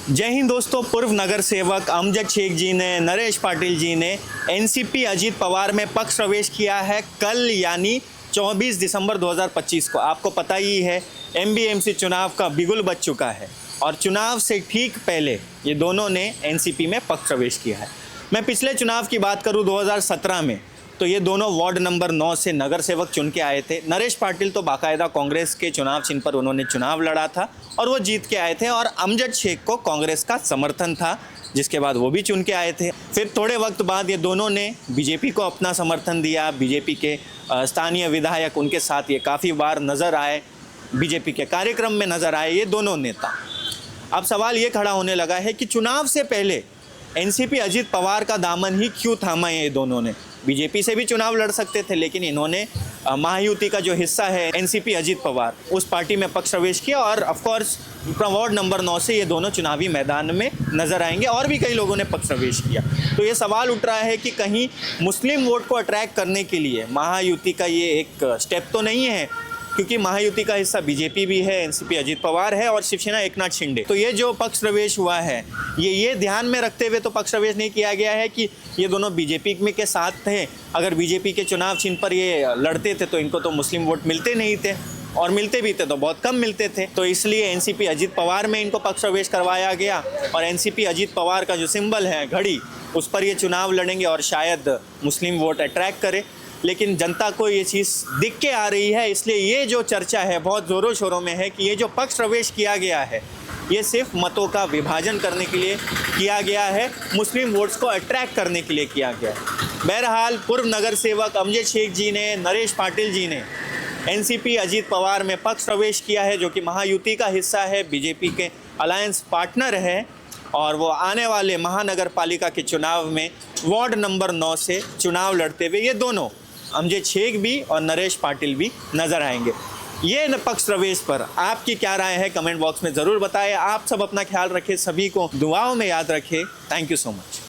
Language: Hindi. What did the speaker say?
जय हिंद दोस्तों। पूर्व नगर सेवक अमजद शेख जी ने, नरेश पाटिल जी ने एनसीपी अजीत पवार में पक्ष प्रवेश किया है कल, यानी 24 दिसंबर 2025 को। आपको पता ही है एमबीएमसी चुनाव का बिगुल बज चुका है और चुनाव से ठीक पहले ये दोनों ने एनसीपी में पक्ष प्रवेश किया है। मैं पिछले चुनाव की बात करूं 2017 में, तो ये दोनों वार्ड नंबर 9 से नगर सेवक चुन के आए थे। नरेश पाटिल तो बाकायदा कांग्रेस के चुनाव चिन्ह पर उन्होंने चुनाव लड़ा था और वो जीत के आए थे, और अमजद शेख को कांग्रेस का समर्थन था, जिसके बाद वो भी चुन के आए थे। फिर थोड़े वक्त बाद ये दोनों ने बीजेपी को अपना समर्थन दिया। बीजेपी के स्थानीय विधायक उनके साथ ये काफ़ी बार नज़र आए, बीजेपी के कार्यक्रम में नज़र आए ये दोनों नेता। अब सवाल ये खड़ा होने लगा है कि चुनाव से पहले एनसीपी अजीत पवार का दामन ही क्यों थामा है। ये दोनों ने बीजेपी से भी चुनाव लड़ सकते थे, लेकिन इन्होंने महायुति का जो हिस्सा है एनसीपी अजीत पवार, उस पार्टी में पक्ष प्रवेश किया और ऑफकोर्स वार्ड नंबर 9 से ये दोनों चुनावी मैदान में नजर आएंगे। और भी कई लोगों ने पक्ष प्रवेश किया। तो ये सवाल उठ रहा है कि कहीं मुस्लिम वोट को अट्रैक्ट करने के लिए महायुति का ये एक स्टेप तो नहीं है, क्योंकि महायुति का हिस्सा बीजेपी भी है, एनसीपी अजीत पवार है और शिवसेना एकनाथ शिंदे। तो ये जो पक्ष प्रवेश हुआ है, ये ध्यान में रखते हुए तो पक्ष प्रवेश नहीं किया गया है कि ये दोनों बीजेपी में के साथ थे। अगर बीजेपी के चुनाव चिन्ह पर ये लड़ते थे तो इनको तो मुस्लिम वोट मिलते नहीं थे, और मिलते भी थे तो बहुत कम मिलते थे। तो इसलिए एनसीपी अजीत पवार में इनको पक्ष प्रवेश करवाया गया, और एनसीपी अजीत पवार का जो सिंबल है घड़ी, उस पर ये चुनाव लड़ेंगे और शायद मुस्लिम वोट अट्रैक्ट करे। लेकिन जनता को ये चीज़ दिख के आ रही है, इसलिए ये जो चर्चा है बहुत ज़ोरों शोरों में है कि ये जो पक्ष प्रवेश किया गया है ये सिर्फ मतों का विभाजन करने के लिए किया गया है, मुस्लिम वोट्स को अट्रैक्ट करने के लिए किया गया है। बहरहाल पूर्व नगर सेवक अमजद शेख जी ने, नरेश पाटिल जी ने एनसीपी अजीत पवार में पक्ष प्रवेश किया है, जो कि महायुति का हिस्सा है, बीजेपी के अलायंस पार्टनर है, और वो आने वाले महानगर पालिका के चुनाव में वार्ड नंबर 9 से चुनाव लड़ते हुए ये दोनों अमजद शेख भी और नरेश पाटिल भी नजर आएंगे। ये पक्ष प्रवेश पर आपकी क्या राय है, कमेंट बॉक्स में ज़रूर बताएं। आप सब अपना ख्याल रखें, सभी को दुआओं में याद रखें। Thank you so much.